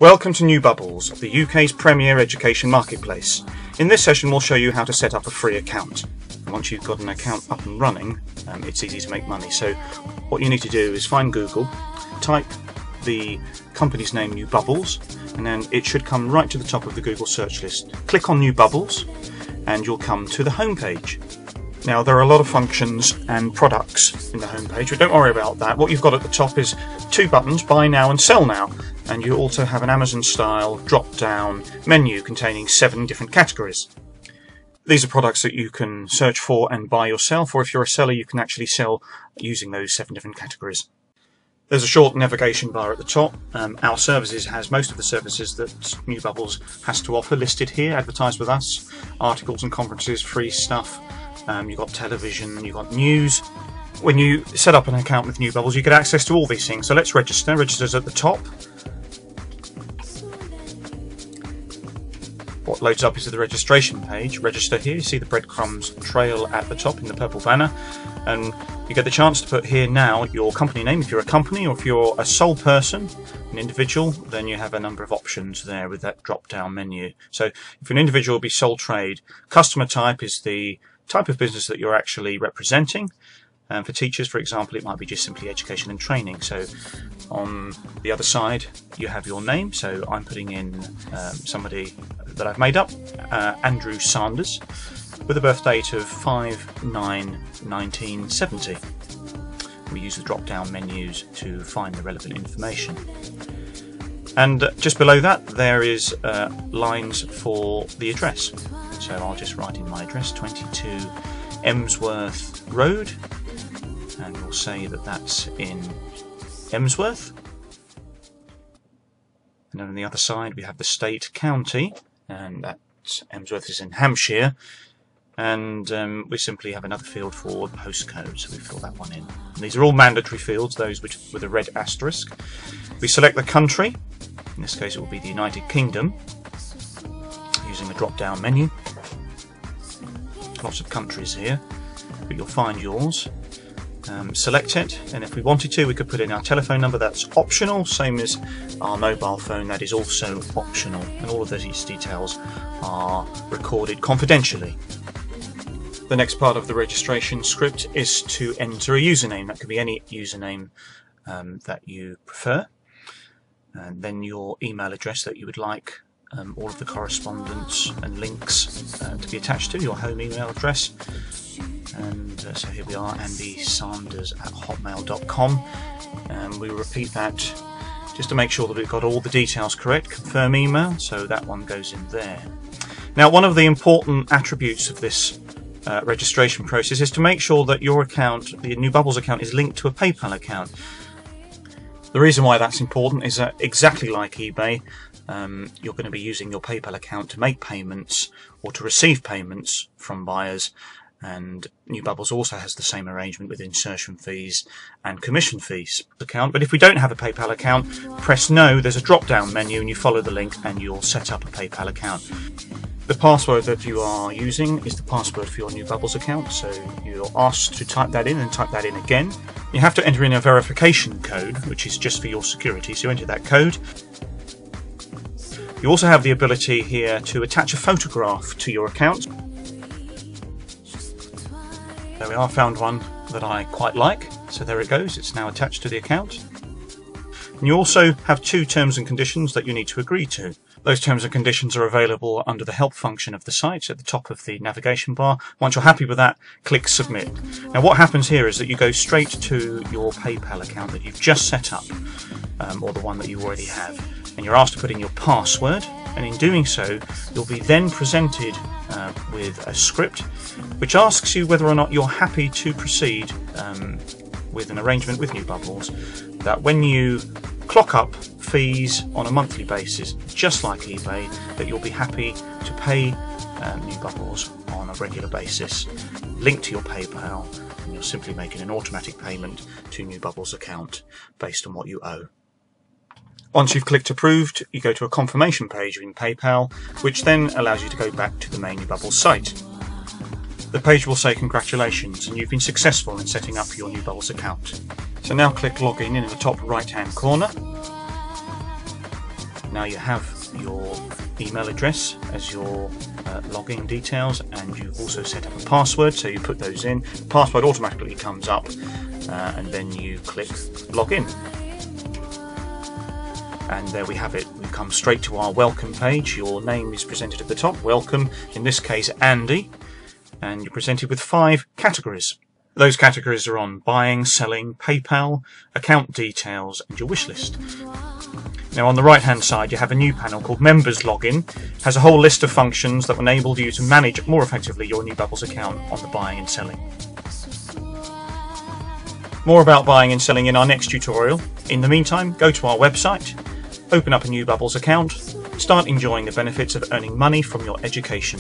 Welcome to Newbubbles, the UK's premier education marketplace. In this session we'll show you how to set up a free account. And once you've got an account up and running, it's easy to make money. So what you need to do is find Google, type the company's name Newbubbles, and then it should come right to the top of the Google search list. Click on Newbubbles and you'll come to the home page. Now there are a lot of functions and products in the home page, but don't worry about that. What you've got at the top is two buttons, Buy Now and Sell Now, and you also have an Amazon style drop down menu containing 7 different categories. These are products that you can search for and buy yourself, or if you're a seller you can actually sell using those 7 different categories. There's a short navigation bar at the top. Our services has most of the services that Newbubbles has to offer listed here, advertised with us, articles and conferences, free stuff. You've got television, you've got news. When you set up an account with Newbubbles you get access to all these things. So let's register. Register's at the top. What loads up is the registration page. Register here. You see the breadcrumbs trail at the top in the purple banner, and you get the chance to put here now your company name if you're a company, or if you're a sole person, an individual, then you have a number of options there with that drop down menu. So if you're an individual, it'll be sole trade. Customer type is the type of business that you're actually representing. For teachers, for example, it might be just simply education and training. So on the other side you have your name, so I'm putting in somebody that I've made up, Andrew Sanders, with a birth date of 5/9/1970. We use the drop down menus to find the relevant information. And just below that there is lines for the address. So I'll just write in my address, 22 Emsworth Road, and we'll say that that's in Emsworth. And then on the other side we have the state, county, and that's Emsworth is in Hampshire, and we simply have another field for postcode, so we fill that one in. And these are all mandatory fields, those with a red asterisk. We select the country, in this case it will be the United Kingdom, using the drop down menu. Lots of countries here, but you'll find yours. Select it, and if we wanted to we could put in our telephone number. That's optional, same as our mobile phone, that is also optional, and all of these details are recorded confidentially. The next part of the registration script is to enter a username. That could be any username that you prefer, and then your email address that you would like all of the correspondence and links to be attached to, your home email address. And so here we are, andysanders@hotmail.com, and we repeat that just to make sure that we've got all the details correct. Confirm email, so that one goes in there. Now, one of the important attributes of this registration process is to make sure that your account, the Newbubbles account, is linked to a PayPal account. The reason why that's important is that, exactly like eBay, you're going to be using your PayPal account to make payments or to receive payments from buyers, and Newbubbles also has the same arrangement with insertion fees and commission fees account. But if we don't have a PayPal account, press no, there's a drop down menu and you follow the link and you'll set up a PayPal account. The password that you are using is the password for your Newbubbles account, so you're asked to type that in and type that in again. You have to enter in a verification code, which is just for your security, so enter that code. You also have the ability here to attach a photograph to your account. There we are, found one that I quite like, so there it goes, it's now attached to the account. And you also have 2 terms and conditions that you need to agree to. Those terms and conditions are available under the help function of the site at the top of the navigation bar. Once you're happy with that, click submit. Now what happens here is that you go straight to your PayPal account that you've just set up, or the one that you already have, and you're asked to put in your password, and in doing so you'll be then presented with a script which asks you whether or not you're happy to proceed with an arrangement with Newbubbles, that when you clock up fees on a monthly basis, just like eBay, that you'll be happy to pay Newbubbles on a regular basis, linked to your PayPal, and you're simply making an automatic payment to Newbubbles account based on what you owe. Once you've clicked approved, you go to a confirmation page in PayPal, which then allows you to go back to the main Newbubbles site. The page will say congratulations and you've been successful in setting up your Newbubbles account. So now click login in the top right hand corner. Now you have your email address as your login details, and you've also set up a password, so you put those in. The password automatically comes up, and then you click login. And there we have it. We come straight to our welcome page. Your name is presented at the top, welcome, in this case Andy, and you're presented with 5 categories. Those categories are on buying, selling, PayPal, account details, and your wish list. Now on the right hand side you have a new panel called Members Login. It has a whole list of functions that will enable you to manage more effectively your Newbubbles account on the buying and selling. More about buying and selling in our next tutorial. In the meantime, go to our website, open up a Newbubbles account, start enjoying the benefits of earning money from your education.